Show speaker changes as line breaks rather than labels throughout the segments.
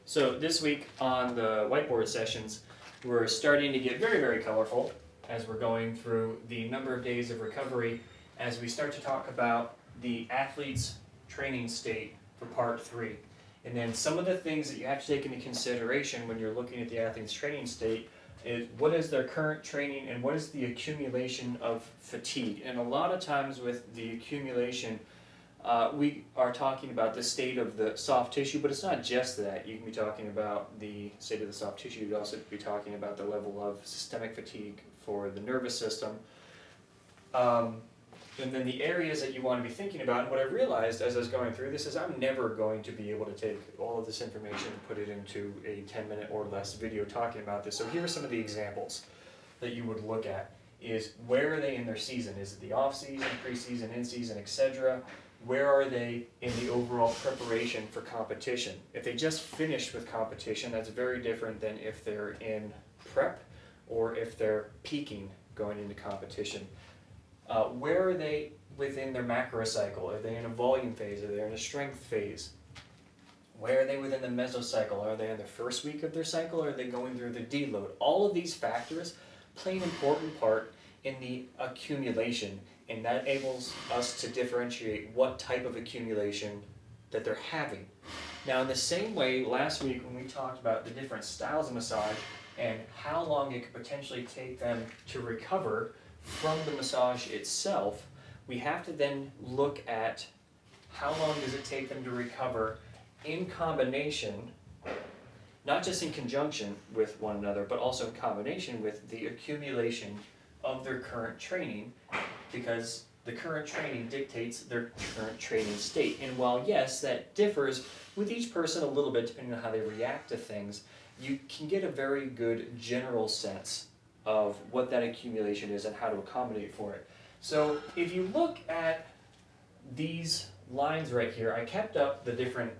So this week on the whiteboard sessions, we're starting to get very, very colorful as we're going through the number of days of recovery as we start to talk about the athlete's training state for part 3. And then some of the things that you have to take into consideration when you're looking at the athlete's training state is what is their current training and what is the accumulation of fatigue. And a lot of times with the accumulation, we are talking about the state of the soft tissue, but it's not just that. You can be talking about the state of the soft tissue. You'd also be talking about the level of systemic fatigue for the nervous system. And then the areas that you want to be thinking about, and what I realized as I was going through this is I'm never going to be able to take all of this information and put it into a 10-minute or less video talking about this. So here are some of the examples that you would look at. Is where are they in their season? Is it the off-season, pre-season, in-season, etc.? Where are they in the overall preparation for competition? If they just finished with competition, that's very different than if they're in prep or if they're peaking going into competition. Where are they within their macro cycle? Are they in a volume phase? Are they in a strength phase? Where are they within the mesocycle? Are they in the first week of their cycle or are they going through the deload? All of these factors play an important part in the accumulation, and that enables us to differentiate what type of accumulation that they're having. Now, in the same way, last week when we talked about the different styles of massage and how long it could potentially take them to recover from the massage itself, we have to then look at how long does it take them to recover in combination, not just in conjunction with one another, but also in combination with the accumulation of their current training, because the current training dictates their current training state. And while yes, that differs with each person a little bit depending on how they react to things, you can get a very good general sense of what that accumulation is and how to accommodate for it. So if you look at these lines right here, I kept up the different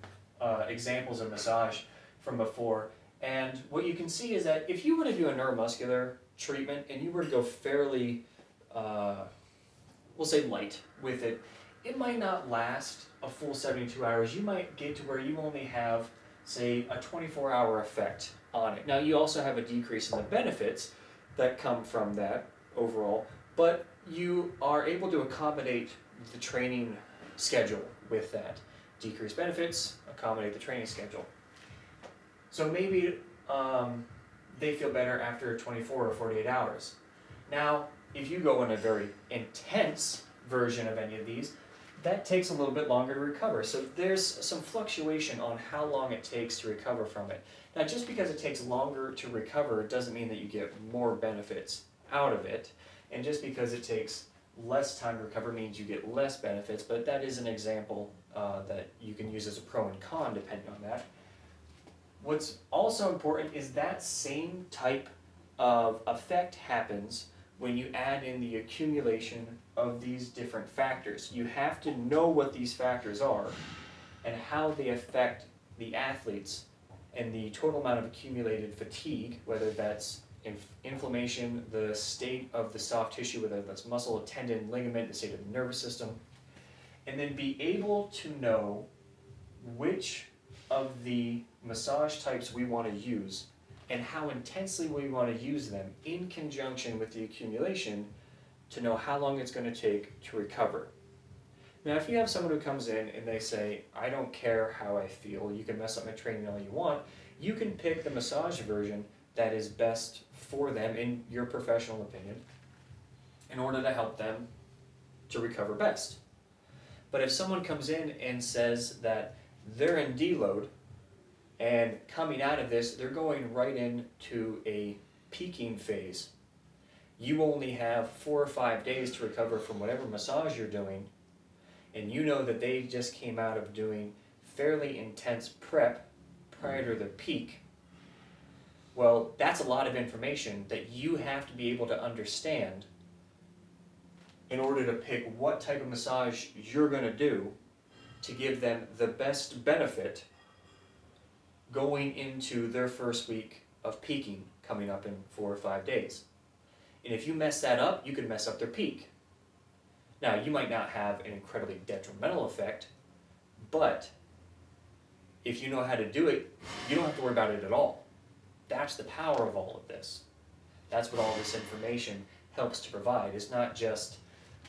examples of massage from before, and what you can see is that if you were to do a neuromuscular treatment and you were to go fairly, we'll say light with it, it might not last a full 72 hours. You might get to where you only have, say, a 24-hour effect on it. Now, you also have a decrease in the benefits that come from that overall, but you are able to accommodate the training schedule with that. Decrease benefits, accommodate the training schedule. So maybe they feel better after 24 or 48 hours. Now, if you go in a very intense version of any of these, that takes a little bit longer to recover. So there's some fluctuation on how long it takes to recover from it. Now, just because it takes longer to recover doesn't mean that you get more benefits out of it. And just because it takes less time to recover means you get less benefits, but that is an example that you can use as a pro and con depending on that. What's also important is that same type of effect happens when you add in the accumulation of these different factors. You have to know what these factors are and how they affect the athletes and the total amount of accumulated fatigue, whether that's inflammation, the state of the soft tissue, whether that's muscle, tendon, ligament, the state of the nervous system, and then be able to know which of the massage types we want to use and how intensely we want to use them in conjunction with the accumulation to know how long it's going to take to recover. Now, if you have someone who comes in and they say, I don't care how I feel, you can mess up my training all you want, you can pick the massage version that is best for them, in your professional opinion, in order to help them to recover best. But if someone comes in and says that they're in deload, and coming out of this, they're going right into a peaking phase, you only have 4 or 5 days to recover from whatever massage you're doing, and you know that they just came out of doing fairly intense prep prior to their peak, well, that's a lot of information that you have to be able to understand in order to pick what type of massage you're going to do to give them the best benefit going into their first week of peaking coming up in 4 or 5 days. And if you mess that up, you could mess up their peak. Now, you might not have an incredibly detrimental effect, but if you know how to do it, you don't have to worry about it at all. That's the power of all of this. That's what all this information helps to provide. It's not just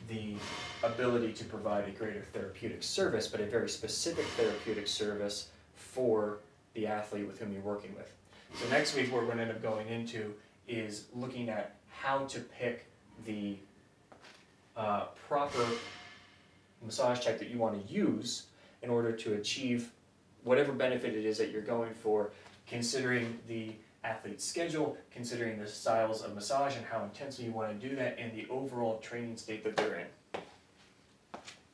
the ability to provide a greater therapeutic service, but a very specific therapeutic service for the athlete with whom you're working with. So next week, what we're going to end up going into is looking at how to pick the proper massage type that you want to use in order to achieve whatever benefit it is that you're going for, considering the athlete's schedule, considering the styles of massage and how intensely you want to do that, and the overall training state that they're in.